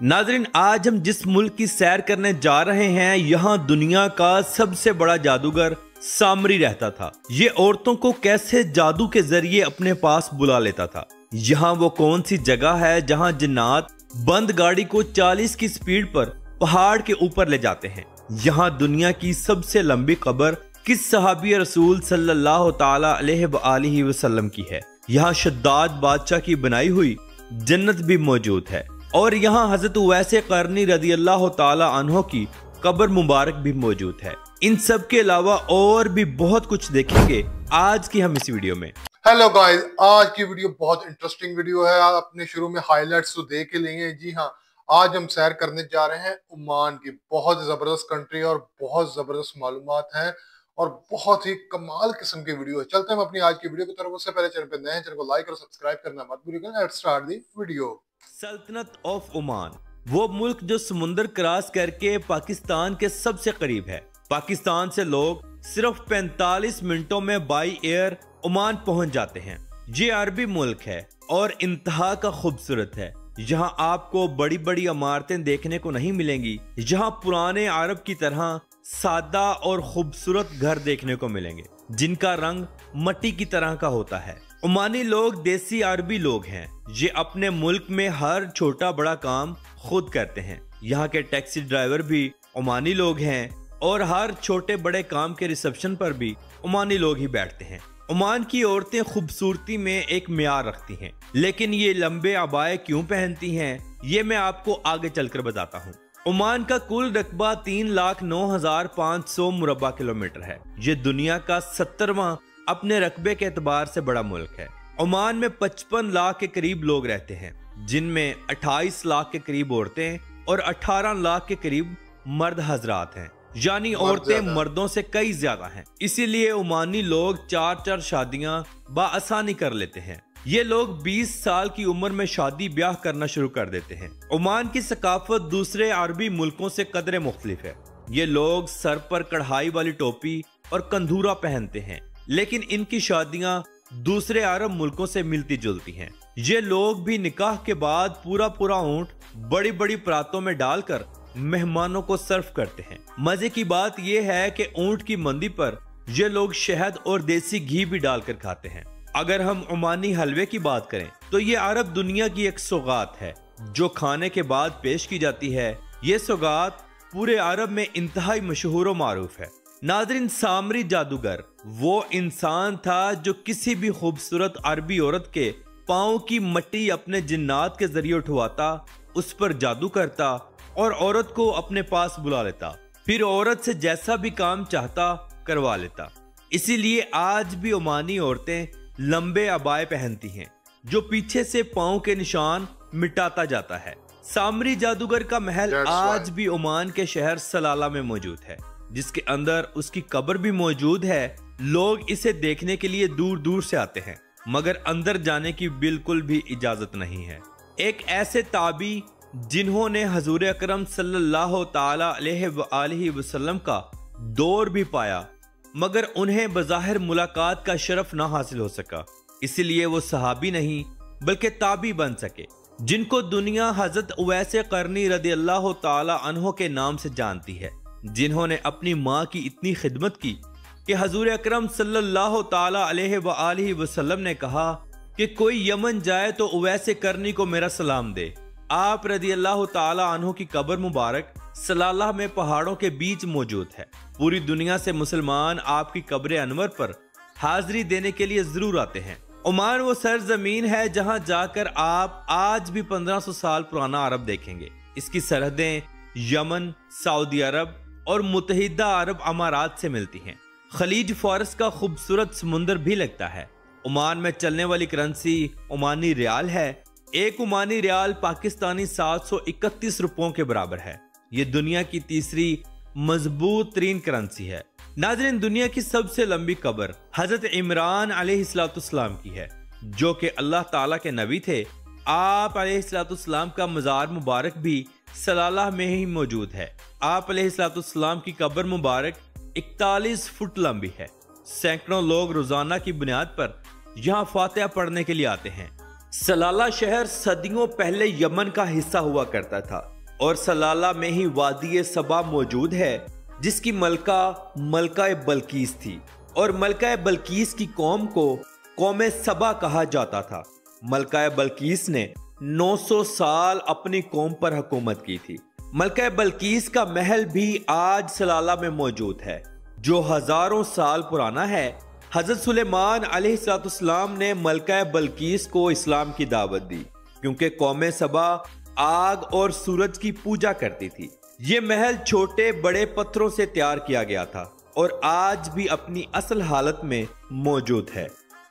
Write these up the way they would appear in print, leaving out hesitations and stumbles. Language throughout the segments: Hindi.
नाज़रीन, आज हम जिस मुल्क की सैर करने जा रहे हैं, यहाँ दुनिया का सबसे बड़ा जादूगर सामरी रहता था। ये औरतों को कैसे जादू के जरिए अपने पास बुला लेता था। यहाँ वो कौन सी जगह है जहाँ जिन्नात बंद गाड़ी को 40 की स्पीड पर पहाड़ के ऊपर ले जाते हैं। यहाँ दुनिया की सबसे लंबी कब्र किस सहाबी रसूल सल्लल्लाहु ताला अलैहि वसल्लम की है। यहाँ शद्दाद बादशाह की बनाई हुई जन्नत भी मौजूद है और यहाँ हजरत उवैस करनी रज़ी अल्लाह ताला अन्हो की कब्र मुबारक भी मौजूद है। इन सब के अलावा और भी बहुत कुछ देखेंगे आज की हम इस वीडियो में। हेलो गाइस, आज की वीडियो बहुत इंटरेस्टिंग वीडियो है। आपने शुरू में हाइलाइट्स तो देख ही लिए। जी हाँ, आज हम सैर करने जा रहे हैं ओमान की। बहुत जबरदस्त कंट्री और बहुत जबरदस्त मालूमात हैं और बहुत ही कमाल किस्म की वीडियो है। चलते हैं हम अपनी आज की वीडियो की तरफ। उससे पहले चैनल पे नए हैं, चैनल को लाइक और सब्सक्राइब करना मत भूलिएगा। Let's start the video. सल्तनत ऑफ ओमान, वो मुल्क जो समुंदर क्रॉस करके पाकिस्तान के सबसे करीब है। पाकिस्तान से लोग सिर्फ 45 मिनटों में बाई एयर ओमान पहुंच जाते हैं। ये अरबी मुल्क है और इंतहा का खूबसूरत है। यहाँ आपको बड़ी बड़ी इमारतें देखने को नहीं मिलेंगी। यहाँ पुराने अरब की तरह सादा और खूबसूरत घर देखने को मिलेंगे जिनका रंग मट्टी की तरह का होता है। ओमानी लोग देसी अरबी लोग हैं। ये अपने मुल्क में हर छोटा बड़ा काम खुद करते हैं। यहाँ के टैक्सी ड्राइवर भी ओमानी लोग हैं और हर छोटे बड़े काम के रिसेप्शन पर भी ओमानी लोग ही बैठते हैं। ओमान की औरतें खूबसूरती में एक मियार रखती हैं, लेकिन ये लंबे अबाए क्यों पहनती हैं ये मैं आपको आगे चलकर बताता हूँ। ओमान का कुल रकबा 3,09,500 मुरब्बा किलोमीटर है। ये दुनिया का 70वां अपने रकबे के एतबार से बड़ा मुल्क है। ओमान में 55 लाख के करीब लोग रहते हैं, जिनमें 28 लाख के करीब औरतें और 18 लाख के करीब मर्द हजरात हैं। यानी औरतें मर्दों से कई ज्यादा हैं। इसीलिए ओमानी लोग 4-4 शादियां बाआसानी कर लेते हैं। ये लोग 20 साल की उम्र में शादी ब्याह करना शुरू कर देते हैं। ओमान की सकाफत दूसरे अरबी मुल्कों से कदरे मुख्तलिफ है। ये लोग सर पर कढ़ाई वाली टोपी और कंधूरा पहनते हैं, लेकिन इनकी शादियां दूसरे अरब मुल्कों से मिलती जुलती हैं। ये लोग भी निकाह के बाद पूरा ऊंट बड़ी बड़ी परातों में डालकर मेहमानों को सर्व करते हैं। मजे की बात यह है कि ऊंट की मंदी पर ये लोग शहद और देसी घी भी डालकर खाते हैं। अगर हम ओमानी हलवे की बात करें तो ये अरब दुनिया की एक सौगात है जो खाने के बाद पेश की जाती है। ये सौगात पूरे अरब में इंतहाई मशहूर और मारूफ है। नाज़रीन, सामरी जादूगर वो इंसान था जो किसी भी खूबसूरत अरबी औरत के पाँव की मट्टी अपने जिन्नात के जरिए उठवाता, उस पर जादू करता और औरत को अपने पास बुला लेता। फिर औरत से जैसा भी काम चाहता करवा लेता। इसीलिए आज भी ओमानी औरतें लंबे अबाए पहनती हैं जो पीछे से पाँव के निशान मिटाता जाता है। सामरी जादूगर का महल आज भी ओमान के शहर सलाला में मौजूद है, जिसके अंदर उसकी कब्र भी मौजूद है। लोग इसे देखने के लिए दूर दूर से आते हैं, मगर अंदर जाने की बिल्कुल भी इजाजत नहीं है। एक ऐसे ताबी जिन्होंने हजूर अकरम सल्लल्लाहु ताला अलैहि वसल्लम का दौर भी पाया, मगर उन्हें बज़ाहिर मुलाकात का शरफ ना हासिल हो सका, इसलिए वो सहाबी नहीं बल्कि ताबी बन सके, जिनको दुनिया हजरत उवैस करनी रज़ी अल्लाह ताला अन्हो के नाम से जानती है, जिन्होंने अपनी माँ की इतनी खिदमत की कि हजूर अकरम सल्लल्लाहु ताला अलैहि वसल्लम ने कहा कि कोई यमन जाए तो उवैस करनी को मेरा सलाम दे। आप रज़ी अल्लाह ताला अन्हो की कब्र मुबारक सलाला में पहाड़ों के बीच मौजूद है। पूरी दुनिया से मुसलमान आपकी कब्र अनवर पर हाजिरी देने के लिए जरूर आते हैं। ओमान वो सरजमीन है जहां जाकर आप आज भी 1500 साल पुराना अरब देखेंगे। इसकी सरहदें यमन, सऊदी अरब और मुत्तहिदा अरब अमारात से मिलती हैं। खलीज फारस का खूबसूरत समुंदर भी लगता है। ओमान में चलने वाली करेंसी ओमानी रियाल है। एक ओमानी रियाल पाकिस्तानी 731 रुपयों के बराबर है। ये दुनिया की तीसरी मजबूत तरीन करेंसी है। नाज़रीन, दुनिया की सबसे लंबी कब्र हजरत इमरान अलैहिस्सलाम की है, जो कि अल्लाह ताला के नबी थे। आप अलैहिस्सलाम का मज़ार मुबारक भी सलाला में ही मौजूद है। आप अलैहिस्सलाम की कब्र मुबारक 41 फुट लंबी है। सैकड़ों लोग रोजाना की बुनियाद पर यहाँ फातिहा पढ़ने के लिए आते हैं। सलाला शहर सदियों पहले यमन का हिस्सा हुआ करता था और सलाला में ही वादी सबा मौजूद है, जिसकी मलका बल्कीस थी और मलका बल्कीस की कौम को कौम सबा कहा जाता था। मलका बल्कीस ने 900 साल अपनी कौम पर हुकूमत की थी। मलका बल्कीस का महल भी आज सलाला में मौजूद है, जो हजारों साल पुराना है। हजरत सुलेमान अलैहिस्सलाम ने मलका बल्कीस को इस्लाम की दावत दी, क्योंकि कौम सबा आग और सूरज की पूजा करती थी। ये महल छोटे बड़े पत्थरों से तैयार किया गया था और आज भी अपनी असल हालत में मौजूद है।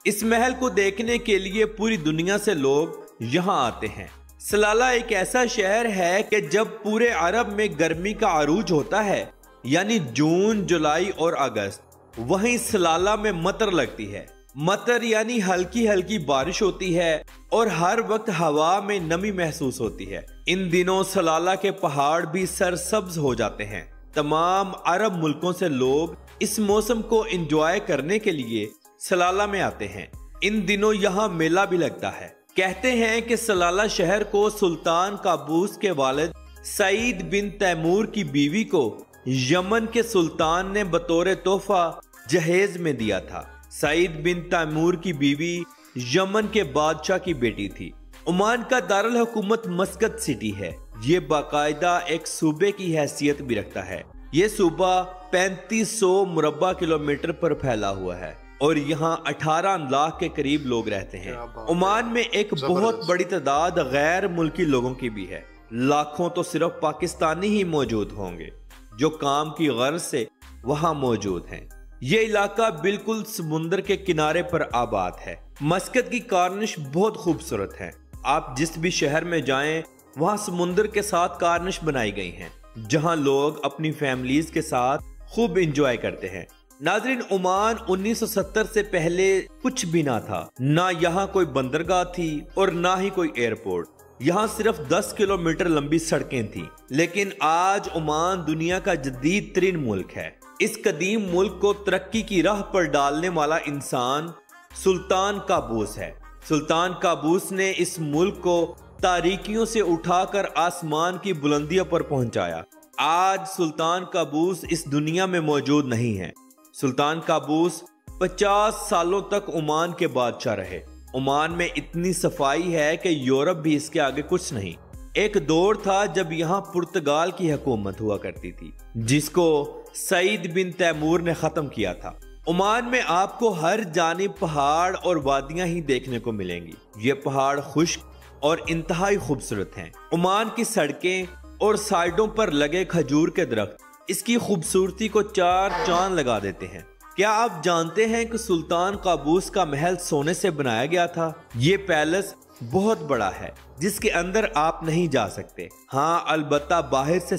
इस महल को देखने के लिए पूरी दुनिया से लोग यहाँ आते हैं। सलाला एक ऐसा शहर है कि जब पूरे अरब में गर्मी का अरूज होता है, यानी जून, जुलाई और अगस्त, वहीं सलाला में मतर लगती है। मतर यानी हल्की हल्की बारिश होती है और हर वक्त हवा में नमी महसूस होती है। इन दिनों सलाला के पहाड़ भी सरसब्ज हो जाते हैं। तमाम अरब मुल्कों से लोग इस मौसम को एंजॉय करने के लिए सलाला में आते हैं। इन दिनों यहाँ मेला भी लगता है। कहते हैं कि सलाला शहर को सुल्तान काबूस के वालिद सईद बिन तैमूर की बीवी को यमन के सुल्तान ने बतौर तोहफा जहेज में दिया था। सईद बिन तैमूर की बीवी यमन के बादशाह की बेटी थी। ओमान का दारुल हुकूमत मस्कत सिटी है। ये बाकायदा एक सूबे की हैसियत भी रखता है। ये सूबा 3500 मुरब्बा किलोमीटर पर फैला हुआ है और यहाँ 18 लाख के करीब लोग रहते हैं। ओमान में एक बहुत बड़ी तादाद गैर मुल्की लोगों की भी है। लाखों तो सिर्फ पाकिस्तानी ही मौजूद होंगे जो काम की गर्ज से वहाँ मौजूद हैं। ये इलाका बिल्कुल समुद्र के किनारे पर आबाद है। मस्कत की कार्निश बहुत खूबसूरत है। आप जिस भी शहर में जाएं, वहाँ समुद्र के साथ कार्निश बनाई गई हैं, जहाँ लोग अपनी फैमिलीज के साथ खूब इंजॉय करते हैं। नाजरीन, ओमान 1970 से पहले कुछ भी ना था। ना यहाँ कोई बंदरगाह थी और ना ही कोई एयरपोर्ट। यहाँ सिर्फ 10 किलोमीटर लंबी सड़कें थीं। लेकिन आज ओमान दुनिया का जदीद तरीन मुल्क है। इस कदीम मुल्क को तरक्की की राह पर डालने वाला इंसान सुल्तान काबूस है। सुल्तान काबूस ने इस मुल्क को तारीकियों से उठाकर आसमान की बुलंदियों पर पहुंचाया। आज सुल्तान काबूस इस दुनिया में मौजूद नहीं है। सुल्तान काबूस 50 सालों तक ओमान के बादशाह रहे। ओमान में इतनी सफाई है कि यूरोप भी इसके आगे कुछ नहीं। एक दौर था जब यहाँ पुर्तगाल की हुकूमत हुआ करती थी, जिसको सईद बिन तैमूर ने खत्म किया था। ओमान में आपको हर जानिब पहाड़ और वादियां ही देखने को मिलेंगी। ये पहाड़ खुश्क और इंतहाई खूबसूरत हैं। ओमान की सड़कें और साइडों पर लगे खजूर के दरख्त इसकी खूबसूरती को चार चांद लगा देते हैं। क्या आप जानते हैं कि सुल्तान काबूस का महल सोने से बनाया गया था? ये पैलेस बहुत बड़ा है जिसके अंदर आप नहीं जा सकते। हाँ, अलबत्ता बाहर से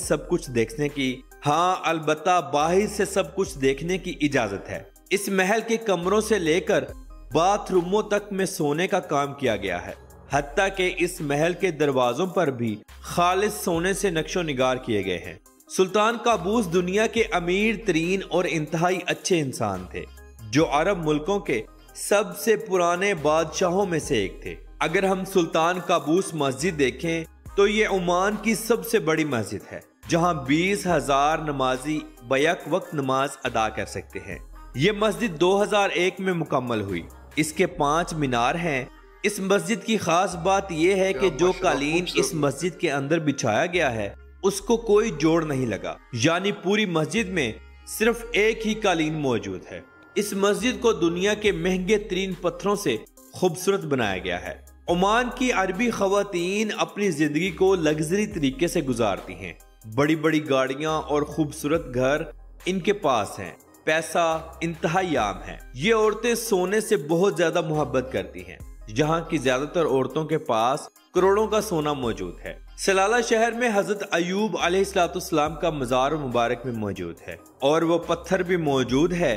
सब कुछ देखने की इजाजत है। इस महल के कमरों से लेकर बाथरूमों तक में सोने का काम किया गया है। हत्ता कि इस महल के दरवाजों पर भी खालिस सोने से नक्शो निगार किए गए हैं। सुल्तान काबूस दुनिया के अमीर तरीन और इंतहाई अच्छे इंसान थे, जो अरब मुल्कों के सबसे पुराने बादशाहों में से एक थे। अगर हम सुल्तान काबूस मस्जिद देखें तो ये ओमान की सबसे बड़ी मस्जिद है, जहां 20,000 नमाजी बैक वक्त नमाज अदा कर सकते हैं। ये मस्जिद 2001 में मुकम्मल हुई। इसके 5 मीनार हैं। इस मस्जिद की खास बात यह है कि जो कालीन इस मस्जिद के अंदर बिछाया गया है उसको कोई जोड़ नहीं लगा, यानी पूरी मस्जिद में सिर्फ एक ही कालीन मौजूद है। इस मस्जिद को दुनिया के महंगे तरीन पत्थरों से खूबसूरत बनाया गया है। ओमान की अरबी खवातीन अपनी जिंदगी को लग्जरी तरीके से गुजारती हैं। बड़ी बड़ी गाड़ियां और खूबसूरत घर इनके पास हैं। पैसा इंतहाई आम है। ये औरतें सोने से बहुत ज्यादा मोहब्बत करती हैं। यहाँ की ज्यादातर औरतों के पास करोड़ों का सोना मौजूद है। सलाला शहर में हजरत अयूब अलैहिस्सलाम का मजार मुबारक भी मौजूद है और वो पत्थर भी मौजूद है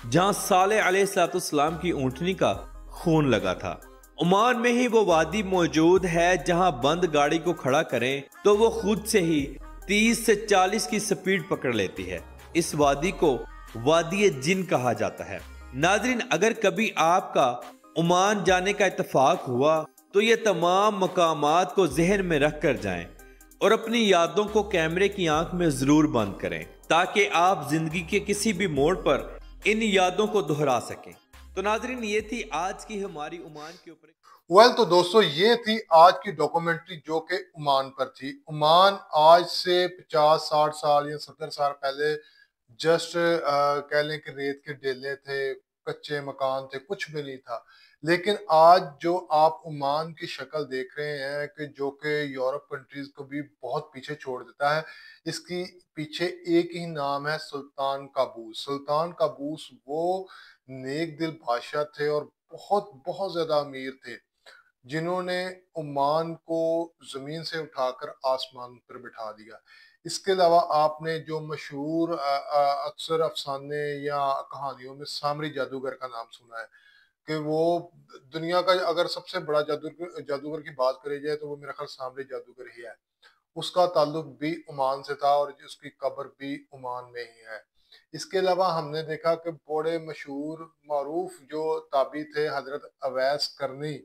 जहाँ सालेह अलैहिस्सलाम की ऊँटनी का खून लगा था। ओमान में ही वो वादी मौजूद है जहाँ बंद गाड़ी को खड़ा करें तो वो खुद से ही 30 से 40 की स्पीड पकड़ लेती है। इस वादी को वादी जिन कहा जाता है। नाजरीन, अगर कभी आपका ओमान जाने का इत्तेफाक हुआ तो ये तमाम मकामात को जहन में रख कर जाएं और अपनी यादों को कैमरे की आंख में जरूर बंद करें, ताकि आप जिंदगी के किसी भी मोड़ पर इन यादों को दोहरा सकें। तो नाजरीन, ये थी आज की हमारी ओमान के ऊपर। तो दोस्तों, ये थी आज की डॉक्यूमेंट्री जो कि ओमान पर थी। ओमान आज से 50-60 साल या 70 साल पहले जस्ट कह लें कि रेत के डेले थे, कच्चे मकान थे, कुछ भी नहीं था। लेकिन आज जो आप ओमान की शक्ल देख रहे हैं कि जो कि यूरोप कंट्रीज को भी बहुत पीछे छोड़ देता है, इसकी पीछे एक ही नाम है, सुल्तान काबूस। सुल्तान काबूस वो नेक दिल बादशाह थे और बहुत बहुत ज्यादा अमीर थे, जिन्होंने ओमान को जमीन से उठाकर आसमान पर बिठा दिया। इसके अलावा आपने जो मशहूर अक्सर अफसाने या कहानियों में सामरी जादूगर का नाम सुना है कि वो दुनिया का अगर सबसे बड़ा जादूगर जादूगर की बात करी जाए तो वो मेरा ख्याल सामरी जादूगर ही है। उसका ताल्लुक भी ओमान से था और उसकी कब्र भी ओमान में ही है। इसके अलावा हमने देखा कि बड़े मशहूर मारूफ जो ताबी थे हजरत अवैस करनी,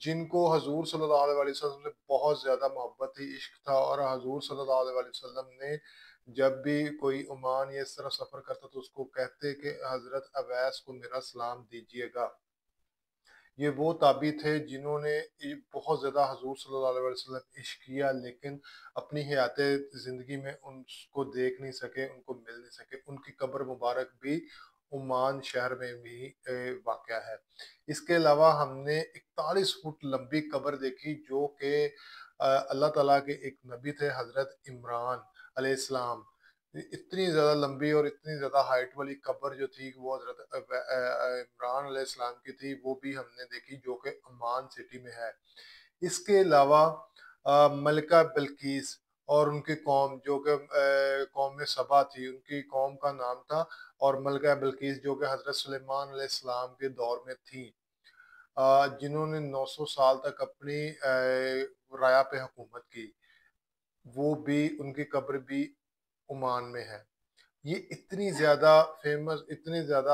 जिनको हजूर सल्लल्लाहु अलैहि वसल्लम से बहुत ज्यादा मोहब्बत थी, इश्क था, और हजूर सल्लल्लाहु अलैहि वसल्लम ने जब भी कोई ओमान या इस तरह सफर करता तो उसको कहते कि हजरत अवैस को मेरा सलाम दीजिएगा। ये वो ताबी थे जिन्होंने बहुत ज्यादा हजूर सल्लल्लाहु अलैहि वसल्लम इश्क किया, लेकिन अपनी हयात जिंदगी में उनको देख नहीं सके, उनको मिल नहीं सके। उनकी कब्र मुबारक भी ओमान शहर में भी वाक़या है। इसके अलावा हमने 41 फुट लंबी कब्र देखी जो कि अल्लाह ताला के एक नबी थे हजरत इमरान अलैहिस्सलाम। इतनी ज्यादा लंबी और इतनी ज्यादा हाइट वाली कब्र जो थी वो हजरत इमरान अलैहिस्सलाम की थी, वो भी हमने देखी जो कि अमान सिटी में है। इसके अलावा मलिका बिल्किस और उनकी कौम जो कि कौम में सबा थी, उनकी कौम का नाम था, और मलिका बिल्किस जो कि हजरत सुलेमान अलैहिस्सलाम के दौर में थी, जिन्होंने 900 साल तक अपनी राया पे हुकूमत की, वो भी उनकी कब्र भी ओमान में है। ये इतनी ज्यादा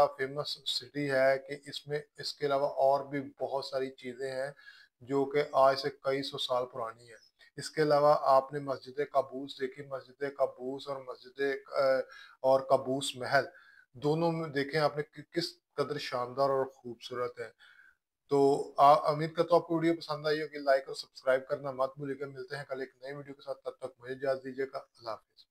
फेमस सिटी है कि इसमें इसके अलावा और भी बहुत सारी चीजें हैं जो कि आज से कई सौ साल पुरानी है। इसके अलावा आपने मस्जिद काबूस देखी, मस्जिद काबूस और और काबूस महल दोनों में देखें आपने किस कदर शानदार और खूबसूरत है। तो उम्मीद करता हूँ आपको वीडियो पसंद आई होगी। लाइक और सब्सक्राइब करना मत भूलिएगा। मिलते हैं कल एक नई वीडियो के साथ, तब तक मुझे इजाजत दीजिएगा। अल्लाह हाफिज।